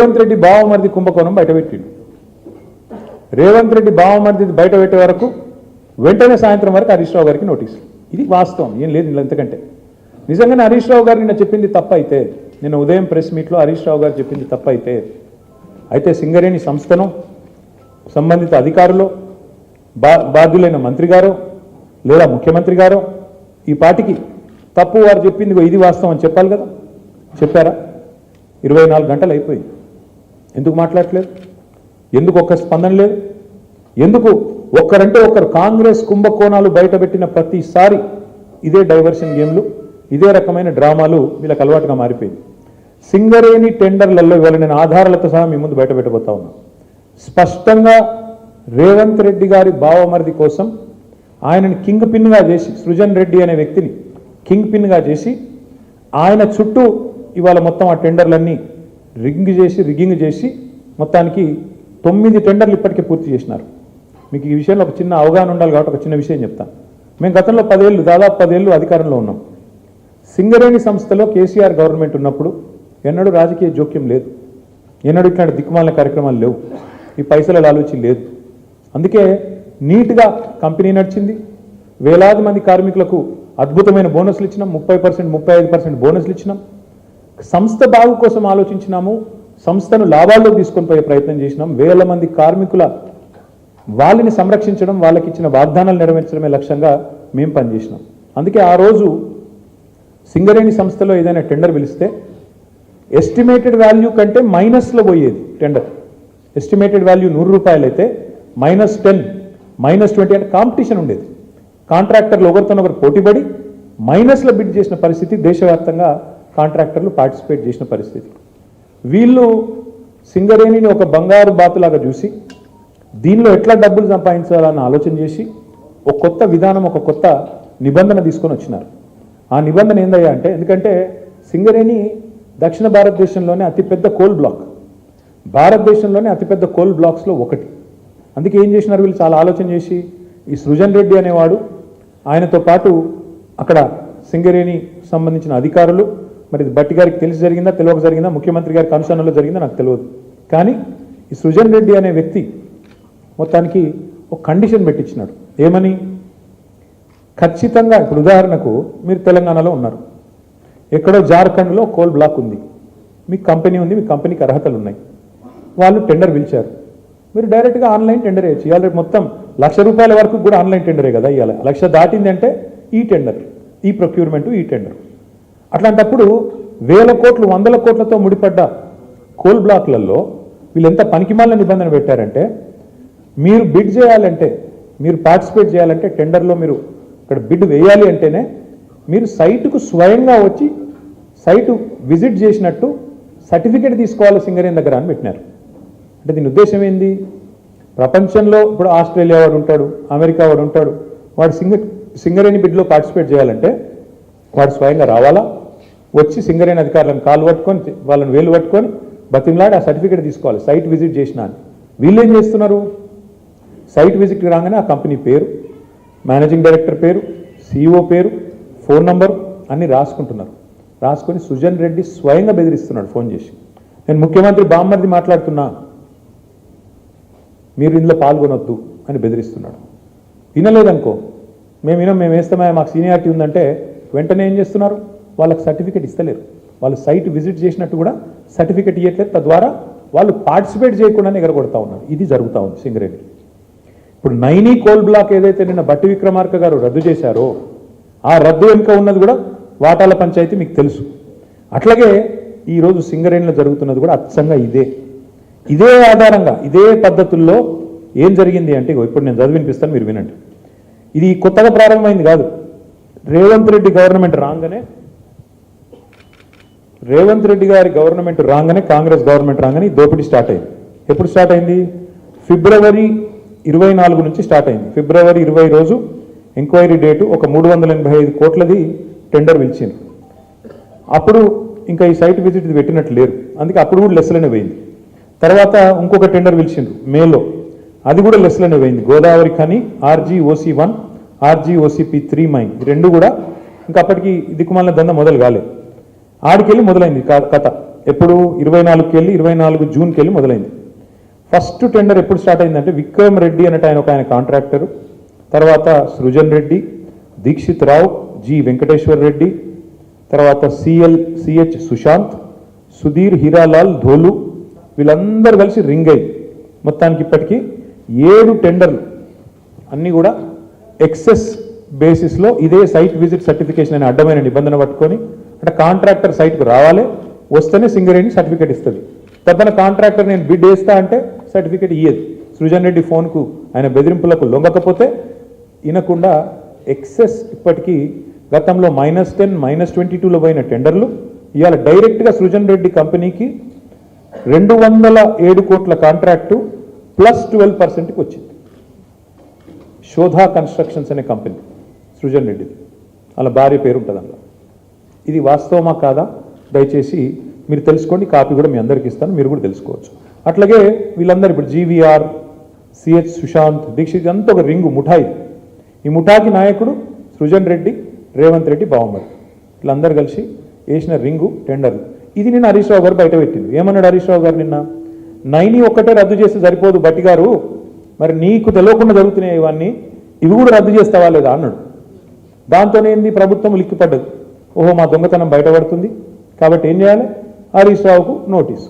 రేవంత్ రెడ్డి బావమరిది కుంభకోణం బయటపెట్టిండు. రేవంత్ రెడ్డి బావమరిది బయట పెట్టే వరకు వెంటనే సాయంత్రం వరకు హరీష్ రావు గారికి నోటీసు. ఇది వాస్తవం, ఏం లేదు ఇలా. ఎంతకంటే నిజంగానే హరీష్ రావు గారు నిన్న చెప్పింది తప్పైతే, నిన్న ఉదయం ప్రెస్ మీట్లో హరీష్ రావు గారు చెప్పింది తప్పైతే సింగరేణి సంస్థను సంబంధిత అధికారులు, బాధ్యులైన మంత్రి గారు లేదా ముఖ్యమంత్రి గారు ఈ పాటికి తప్పు వారు చెప్పింది ఇది వాస్తవం అని చెప్పాలి కదా. చెప్పారా? 24 గంటలు అయిపోయింది. ఎందుకు మాట్లాడట్లేదు? ఎందుకు ఒక్క స్పందన లేదు? ఎందుకు ఒక్కరంటే ఒక్కరు కాంగ్రెస్ కుంభకోణాలు బయటపెట్టిన ప్రతిసారి ఇదే డైవర్షన్ గేమ్లు, ఇదే రకమైన డ్రామాలు వీళ్ళకి అలవాటుగా మారిపోయింది. సింగరేణి టెండర్లలో ఇవాళ నేను ఆధారాలతో సహా మీ ముందు బయటపెట్టబోతా ఉన్నా. స్పష్టంగా రేవంత్ రెడ్డి గారి బావమరిది కోసం ఆయనని కింగ్ పిన్గా చేసి, సృజన్ రెడ్డి అనే వ్యక్తిని కింగ్ పిన్గా చేసి ఆయన చుట్టూ ఇవాళ మొత్తం ఆ టెండర్లన్నీ రిగ్గింగ్ చేసి మొత్తానికి 9 టెండర్లు ఇప్పటికే పూర్తి చేసినారు. మీకు ఈ విషయంలో ఒక చిన్న అవగాహన ఉండాలి కాబట్టి ఒక చిన్న విషయం చెప్తాను. మేము గతంలో 10 ఏళ్ళు, దాదాపు 10 ఏళ్ళు అధికారంలో ఉన్నాం. సింగరేణి సంస్థలో కేసీఆర్ గవర్నమెంట్ ఉన్నప్పుడు ఎన్నడూ రాజకీయ జోక్యం లేదు, ఎన్నడూ ఇట్లాంటి దిక్కుమాలిన కార్యక్రమాలు లేవు, ఈ పైసల లాలూచి లేదు. అందుకే నీట్గా కంపెనీ నడిచింది. వేలాది మంది కార్మికులకు అద్భుతమైన బోనస్లు ఇచ్చినాం, 30%, 35% బోనస్లు ఇచ్చినాం. సంస్థ బాగు కోసం ఆలోచించినాము, సంస్థను లాభాల్లో తీసుకొని పోయే ప్రయత్నం చేసినాం. వేల మంది కార్మికుల వాళ్ళని సంరక్షించడం, వాళ్ళకి ఇచ్చిన వాగ్దానాలు నెరవేర్చడమే లక్ష్యంగా మేము పనిచేసినాం. అందుకే ఆ రోజు సింగరేణి సంస్థలో ఏదైనా టెండర్ పిలిస్తే ఎస్టిమేటెడ్ వాల్యూ కంటే మైనస్లో పోయేది టెండర్. ఎస్టిమేటెడ్ వాల్యూ 100 రూపాయలు అయితే -10, -20 అంటే కాంపిటీషన్ ఉండేది. కాంట్రాక్టర్లు ఒకరితోనొకరు పోటీపడి మైనస్లో బిడ్ చేసిన పరిస్థితి, దేశవ్యాప్తంగా కాంట్రాక్టర్లు పార్టిసిపేట్ చేసిన పరిస్థితి. వీళ్ళు సింగరేణిని ఒక బంగారు బాతులాగా చూసి దీనిలో ఎట్లా డబ్బులు సంపాదించాలని ఆలోచన చేసి ఒక కొత్త విధానం, ఒక కొత్త నిబంధన తీసుకొని వచ్చినారు. ఆ నిబంధన ఏందయ్యా అంటే, ఎందుకంటే సింగరేణి దక్షిణ భారతదేశంలోనే అతిపెద్ద కోల్ బ్లాక్, భారతదేశంలోనే అతిపెద్ద కోల్ బ్లాక్స్లో ఒకటి. అందుకే ఏం చేసినారు వీళ్ళు, చాలా ఆలోచన చేసి ఈ సృజన్ రెడ్డి అనేవాడు, ఆయనతో పాటు అక్కడ సింగరేణి సంబంధించిన అధికారులు, మరి బట్టి గారికి తెలిసి జరిగిందా తెలియక జరిగిందా, ముఖ్యమంత్రి గారికి అనుసరణలో జరిగిందా నాకు తెలియదు, కానీ ఈ సృజన్ రెడ్డి అనే వ్యక్తి మొత్తానికి ఒక కండిషన్ పెట్టించినాడు. ఏమని? ఖచ్చితంగా ఇప్పుడు ఉదాహరణకు మీరు తెలంగాణలో ఉన్నారు, ఎక్కడో జార్ఖండ్లో కోల్ బ్లాక్ ఉంది, మీకు కంపెనీ ఉంది, మీ కంపెనీకి అర్హతలు ఉన్నాయి, వాళ్ళు టెండర్ పిలిచారు, మీరు డైరెక్ట్గా ఆన్లైన్ టెండర్ వేయచ్చు. ఇవాళ మొత్తం ₹1,00,000 వరకు కూడా ఆన్లైన్ టెండరే కదా. ఇవాళ 1,00,000 దాటిందంటే ఈ టెండర్, ఈ ప్రొక్యూర్మెంటు, ఈ టెండర్. అట్లాంటప్పుడు వేల కోట్లు, వందల కోట్లతో ముడిపడ్డ కోల్ బ్లాక్లలో వీళ్ళు ఎంత పనికిమాలిన నిబంధన పెట్టారంటే, మీరు బిడ్ చేయాలంటే, మీరు పార్టిసిపేట్ చేయాలంటే టెండర్లో మీరు ఇక్కడ బిడ్ వేయాలి అంటేనే మీరు సైటుకు స్వయంగా వచ్చి సైటు విజిట్ చేసినట్టు సర్టిఫికేట్ తీసుకోవాలి సింగరేణి దగ్గర అని పెట్టినారు. అంటే దీని ఉద్దేశం ఏంది? ప్రపంచంలో ఇప్పుడు ఆస్ట్రేలియా వాడు ఉంటాడు, అమెరికా వాడు ఉంటాడు, వాడు సింగరేణి బిడ్లో పార్టిసిపేట్ చేయాలంటే వాడు స్వయంగా రావాలా, వచ్చి సింగరేణి అధికారులను కాలు పట్టుకొని, వాళ్ళని వేలు పట్టుకొని బతిమలాడి ఆ సర్టిఫికేట్ తీసుకోవాలి, సైట్ విజిట్ చేసిన అని. వీళ్ళు ఏం చేస్తున్నారు? సైట్ విజిట్కి రాగానే ఆ కంపెనీ పేరు, మేనేజింగ్ డైరెక్టర్ పేరు, CEO పేరు, ఫోన్ నంబర్ అన్నీ రాసుకుంటున్నారు. రాసుకొని సృజన్ రెడ్డి స్వయంగా బెదిరిస్తున్నాడు ఫోన్ చేసి, నేను ముఖ్యమంత్రి బామ్మర్ది మాట్లాడుతున్నా, మీరు ఇందులో పాల్గొనొద్దు అని బెదిరిస్తున్నాడు. వినలేదనుకో, మేము వేస్తామా, మాకు సీనియారిటీ ఉందంటే వెంటనే ఏం చేస్తున్నారు? వాళ్ళకి సర్టిఫికేట్ ఇస్తలేరు. వాళ్ళు సైట్ విజిట్ చేసినట్టు కూడా సర్టిఫికేట్ ఇవ్వట్లేదు. తద్వారా వాళ్ళు పార్టిసిపేట్ చేయకుండానే ఎగరగొడతా ఉన్నారు. ఇది జరుగుతూ ఉంది సింగరేణి. ఇప్పుడు నైనీ కోల్ బ్లాక్ ఏదైతే నిన్న బట్టి విక్రమార్క గారు రద్దు చేశారో, ఆ రద్దు వెనుక ఉన్నది కూడా వాటాల పంచాయతీ మీకు తెలుసు. అట్లాగే ఈరోజు సింగరేణిలో జరుగుతున్నది కూడా అచ్చంగా ఇదే ఆధారంగా, ఇదే పద్ధతుల్లో ఏం జరిగింది అంటే, ఇప్పుడు నేను చదివి వినిపిస్తాను, మీరు వినండి. ఇది కొత్తగా ప్రారంభమైంది కాదు. రేవంత్ రెడ్డి గారి గవర్నమెంట్ రాగానే, కాంగ్రెస్ గవర్నమెంట్ రాగానే దోపిడీ స్టార్ట్ అయింది. ఎప్పుడు స్టార్ట్ అయింది? ఫిబ్రవరి 24 నుంచి స్టార్ట్ అయింది. ఫిబ్రవరి 20 రోజు ఎంక్వైరీ డేటు ఒక 385 కోట్లది టెండర్ పిలిచింది. అప్పుడు ఇంకా ఈ సైట్ విజిట్ పెట్టినట్టు లేరు, అందుకే అప్పుడు కూడా లెస్లోనే పోయింది. తర్వాత ఇంకొక టెండర్ పిలిచిండ్రు మేలో, అది కూడా లెస్లోనే పోయింది. Godavari Khani RGOC1, RGOCP3 mine, రెండు కూడా ఇంకా అప్పటికి దిక్కుమాలిన దంద మొదలు కాలేదు. ఆడికెళ్ళి మొదలైంది కథ. ఎప్పుడు 24కి వెళ్ళి 24 జూన్కి వెళ్ళి మొదలైంది. ఫస్ట్ టెండర్ ఎప్పుడు స్టార్ట్ అయిందంటే విక్రమ్ రెడ్డి అన్నట్టు ఆయన కాంట్రాక్టరు, తర్వాత సృజన్ రెడ్డి, దీక్షిత్ రావు, జి వెంకటేశ్వర్ రెడ్డి, తర్వాత సిహెచ్ సుశాంత్, సుధీర్ హీరాలాల్ ధోలు, వీళ్ళందరూ కలిసి రింగ్ అయ్యి మొత్తానికి ఇప్పటికీ 7 టెండర్లు అన్నీ కూడా ఎక్సెస్ బేసిస్లో ఇదే సైట్ విజిట్ సర్టిఫికేషన్ అనే అడ్డమైన నిబంధన పట్టుకొని, అంటే కాంట్రాక్టర్ సైట్కు రావాలి, వస్తేనే సింగరేణి సర్టిఫికేట్ ఇస్తుంది. తప్పన కాంట్రాక్టర్ నేను బిడ్ వేస్తా అంటే సర్టిఫికేట్ ఇయ్యేది. సృజన్ రెడ్డి ఫోన్కు ఆయన బెదిరింపులకు లొంగకపోతే వినకుండా ఎక్సెస్ ఇప్పటికీ గతంలో -10, -22లో పోయిన టెండర్లు ఇవాళ డైరెక్ట్గా సృజన్ రెడ్డి కంపెనీకి 207 కోట్ల కాంట్రాక్టు +12%కి వచ్చింది. శోధా కన్స్ట్రక్షన్స్ అనే కంపెనీ సృజన్ రెడ్డిది, అలా భార్య పేరు ఉంటుంది అందులో. ఇది వాస్తవమా కాదా దయచేసి మీరు తెలుసుకోండి, కాపీ కూడా మీ అందరికీ ఇస్తాను, మీరు కూడా తెలుసుకోవచ్చు. అట్లాగే వీళ్ళందరూ ఇప్పుడు జీవీఆర్, సిహెచ్ సుశాంత్, దీక్షిత్ అంతా ఒక రింగు ముఠాయి. ఈ ముఠాకి నాయకుడు సృజన్ రెడ్డి, రేవంత్ రెడ్డి బావమరి, వీళ్ళందరూ కలిసి వేసిన రింగు టెండర్లు. ఇది నిన్న హరీష్ రావు గారు బయట పెట్టింది. ఏమన్నాడు హరీష్ రావు గారు నిన్న? 9 ఒక్కటే రద్దు చేస్తే సరిపోదు బట్టి గారు, మరి నీకు తెలియకుండా జరుగుతున్నాయి ఇవన్నీ, ఇవి కూడా రద్దు చేస్తావా లేదా అన్నాడు. దాంతోనే ఏంది ప్రభుత్వం లిక్కిపడ్డది. ఓహో మా దొంగతనం బయటపడుతుంది కాబట్టి ఏం చేయాలి? హరీష్ రావుకు నోటీసు.